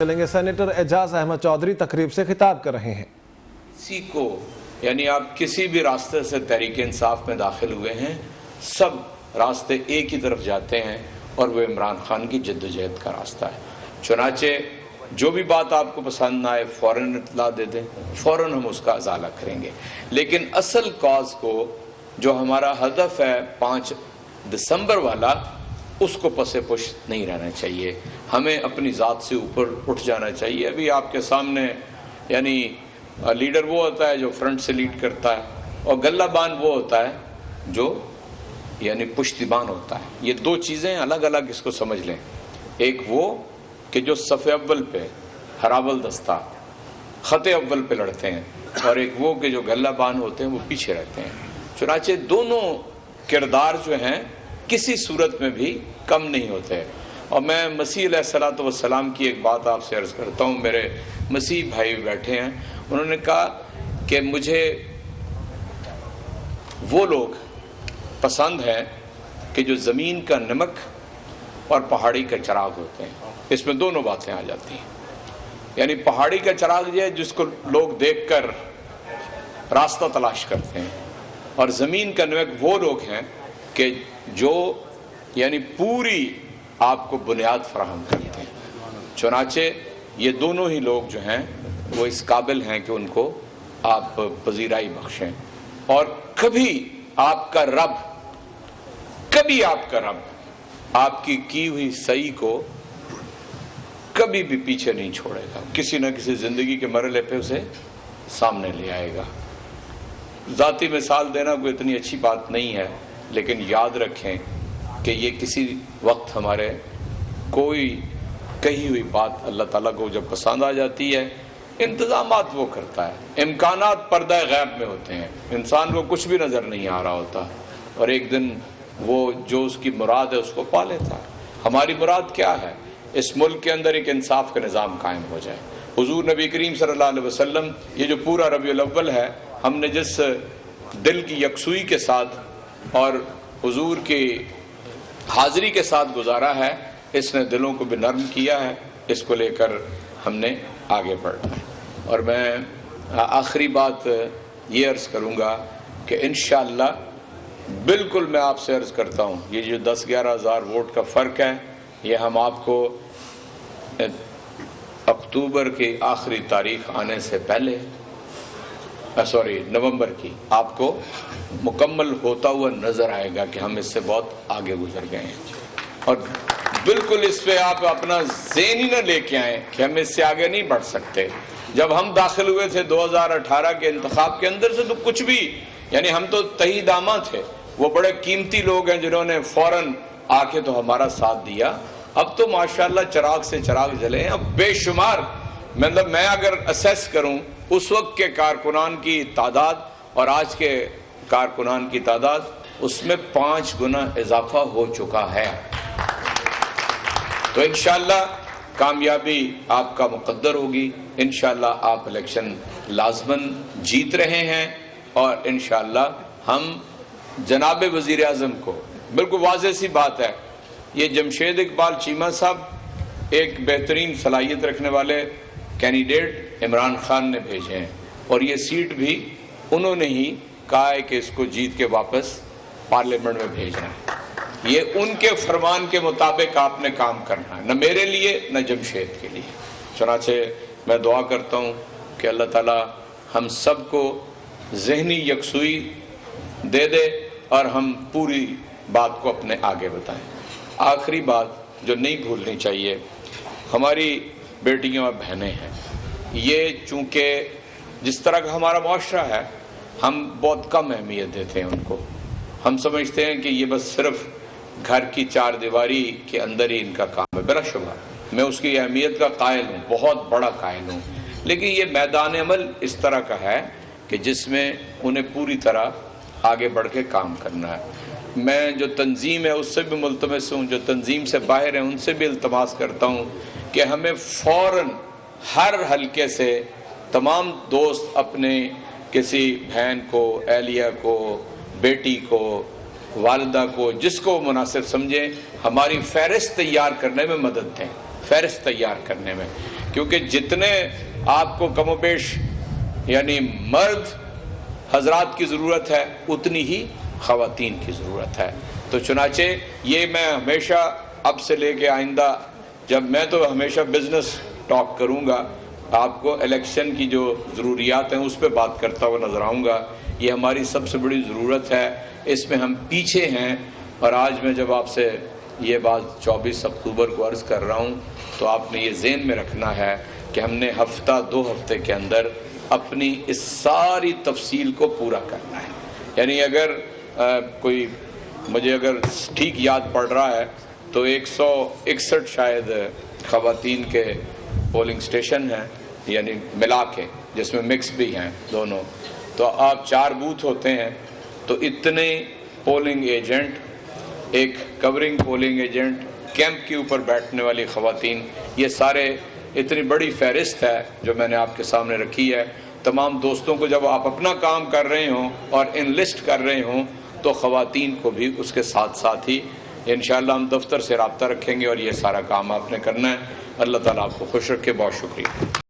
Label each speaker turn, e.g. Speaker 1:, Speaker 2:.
Speaker 1: چلیں گے سینیٹر اعجاز احمد چودھری تقریب سے خطاب کر رہے ہیں۔
Speaker 2: کسی کو یعنی آپ کسی بھی راستے سے تحریک انصاف میں داخل ہوئے ہیں، سب راستے ایک ہی طرف جاتے ہیں اور وہ عمران خان کی جدوجہد کا راستہ ہے۔ چنانچہ جو بھی بات آپ کو پسند نہ آئے فوراً اطلاع دے دیں، فوراً ہم اس کا ازالہ کریں گے، لیکن اصل کاز کو جو ہمارا ہدف ہے 5 دسمبر والا، اس کو پس پش نہیں رہنا چاہیے، ہمیں اپنی ذات سے اوپر اٹھ جانا چاہیے۔ ابھی آپ کے سامنے یعنی لیڈر وہ ہوتا ہے جو فرنٹ سے لیڈ کرتا ہے، اور گلہ بان وہ ہوتا ہے جو یعنی پشتیبان ہوتا ہے۔ یہ دو چیزیں الگ الگ اس کو سمجھ لیں، ایک وہ کہ جو صف اول پہ ہراول دستہ خط اول پہ لڑتے ہیں، اور ایک وہ کہ جو گلہ بان ہوتے ہیں وہ پیچھے رہتے ہیں۔ چنانچہ دونوں کردار جو ہیں کسی صورت میں بھی کم نہیں ہوتے۔ اور میں مسیح علیہ الصلوۃ والسلام کی ایک بات آپ سے عرض کرتا ہوں، میرے مسیح بھائی بیٹھے ہیں، انہوں نے کہا کہ مجھے وہ لوگ پسند ہیں کہ جو زمین کا نمک اور پہاڑی کا چراغ ہوتے ہیں۔ اس میں دونوں باتیں آ جاتی ہیں، یعنی پہاڑی کا چراغ یہ ہے جس کو لوگ دیکھ کر راستہ تلاش کرتے ہیں، اور زمین کا نمک وہ لوگ ہیں کہ جو یعنی پوری آپ کو بنیاد فراہم کرتے ہیں۔ چنانچہ یہ دونوں ہی لوگ جو ہیں وہ اس قابل ہیں کہ ان کو آپ پذیرائی بخشیں، اور کبھی آپ کا رب آپ کی ہوئی صحیح کو کبھی بھی پیچھے نہیں چھوڑے گا، کسی نہ کسی زندگی کے مرحلے پہ اسے سامنے لے آئے گا۔ ذاتی مثال دینا کوئی اتنی اچھی بات نہیں ہے، لیکن یاد رکھیں کہ یہ کسی وقت ہمارے کوئی کہی ہوئی بات اللہ تعالیٰ کو جب پسند آ جاتی ہے، انتظامات وہ کرتا ہے، امکانات پردہ غیب میں ہوتے ہیں، انسان کو کچھ بھی نظر نہیں آ رہا ہوتا، اور ایک دن وہ جو اس کی مراد ہے اس کو پا لیتا ہے۔ ہماری مراد کیا ہے؟ اس ملک کے اندر ایک انصاف کا نظام قائم ہو جائے۔ حضور نبی کریم صلی اللہ علیہ وسلم یہ جو پورا ربیع الاول ہے، ہم نے جس دل کی یکسوئی کے ساتھ اور حضور کی حاضری کے ساتھ گزارا ہے، اس نے دلوں کو بھی نرم کیا ہے، اس کو لے کر ہم نے آگے بڑھنا ہے۔ اور میں آخری بات یہ عرض کروں گا کہ انشاءاللہ بالکل میں آپ سے عرض کرتا ہوں، یہ جو 10-11 ہزار ووٹ کا فرق ہے، یہ ہم آپ کو اکتوبر کی آخری تاریخ آنے سے پہلے نومبر کی آپ کو مکمل ہوتا ہوا نظر آئے گا کہ ہم اس سے بہت آگے گزر گئے ہیں، اور بالکل اس پہ آپ اپنا ذہن ہی نہ لے کے آئیں کہ ہم اس سے آگے نہیں بڑھ سکتے۔ جب ہم داخل ہوئے تھے 2018 کے انتخاب کے اندر سے تو کچھ بھی یعنی ہم تو تہی داماں تھے، وہ بڑے قیمتی لوگ ہیں جنہوں نے فوراً آ کے تو ہمارا ساتھ دیا۔ اب تو ماشاءاللہ چراغ سے چراغ جلے ہیں، اب بے شمار، مطلب میں اگر اسیس کروں اس وقت کے کارکنان کی تعداد اور آج کے کارکنان کی تعداد، اس میں 5 گنا اضافہ ہو چکا ہے۔ تو انشاءاللہ کامیابی آپ کا مقدر ہوگی، انشاءاللہ آپ الیکشن لازماً جیت رہے ہیں، اور انشاءاللہ ہم جناب وزیر اعظم کو، بالکل واضح سی بات ہے، یہ جمشید اقبال چیمہ صاحب ایک بہترین صلاحیت رکھنے والے کینڈیڈیٹ عمران خان نے بھیجے ہیں، اور یہ سیٹ بھی انہوں نے ہی کہا ہے کہ اس کو جیت کے واپس پارلیمنٹ میں بھیجنا ہے۔ یہ ان کے فرمان کے مطابق آپ نے کام کرنا ہے، نہ میرے لیے نہ جمشید کے لیے۔ چنانچہ میں دعا کرتا ہوں کہ اللہ تعالی ہم سب کو ذہنی یکسوئی دے دے اور ہم پوری بات کو اپنے آگے بتائیں۔ آخری بات جو نہیں بھولنی چاہیے، ہماری بیٹیاں اور بہنیں ہیں، یہ چونکہ جس طرح کا ہمارا معاشرہ ہے، ہم بہت کم اہمیت دیتے ہیں ان کو، ہم سمجھتے ہیں کہ یہ بس صرف گھر کی 4 دیواری کے اندر ہی ان کا کام ہے۔ بلا شبہ میں اس کی اہمیت کا قائل ہوں، بہت بڑا قائل ہوں، لیکن یہ میدان عمل اس طرح کا ہے کہ جس میں انہیں پوری طرح آگے بڑھ کے کام کرنا ہے۔ میں جو تنظیم ہے اس سے بھی ملتمس ہوں، جو تنظیم سے باہر ہیں ان سے بھی التماس کرتا ہوں کہ ہمیں فوراً ہر حلقے سے تمام دوست اپنے کسی بہن کو، اہلیہ کو، بیٹی کو، والدہ کو، جس کو مناسب سمجھیں، ہماری فہرست تیار کرنے میں مدد دیں، فہرست تیار کرنے میں کیونکہ جتنے آپ کو کم و بیش یعنی مرد حضرات کی ضرورت ہے اتنی ہی خواتین کی ضرورت ہے. تو چنانچہ یہ میں ہمیشہ اب سے لے کے آئندہ جب میں تو ہمیشہ بزنس ٹاک کروں گا، آپ کو الیکشن کی جو ضروریات ہیں اس پہ بات کرتا ہوا نظر آؤں گا. یہ ہماری سب سے بڑی ضرورت ہے، اس میں ہم پیچھے ہیں. اور آج میں جب آپ سے یہ بات 24 اکتوبر کو عرض کر رہا ہوں تو آپ نے یہ ذہن میں رکھنا ہے کہ ہم نے ہفتہ 2 ہفتے کے اندر اپنی اس ساری تفصیل کو پورا کرنا ہے. یعنی اگر کوئی مجھے اگر ٹھیک یاد پڑ رہا ہے تو 161 شاید خواتین کے پولنگ سٹیشن ہیں، یعنی ملا کے، جس میں مکس بھی ہیں دونوں. تو آپ 4 بوتھ ہوتے ہیں تو اتنے پولنگ ایجنٹ، ایک کورنگ پولنگ ایجنٹ، کیمپ کے اوپر بیٹھنے والی خواتین، یہ سارے اتنی بڑی فہرست ہے جو میں نے آپ کے سامنے رکھی ہے. تمام دوستوں کو جب آپ اپنا کام کر رہے ہوں اور انلسٹ کر رہے ہوں تو خواتین کو بھی اس کے ساتھ ساتھ ہی انشاءاللہ ہم دفتر سے رابطہ رکھیں گے اور یہ سارا کام آپ نے کرنا ہے. اللہ تعالیٰ آپ کو خوش رکھے. بہت شکریہ.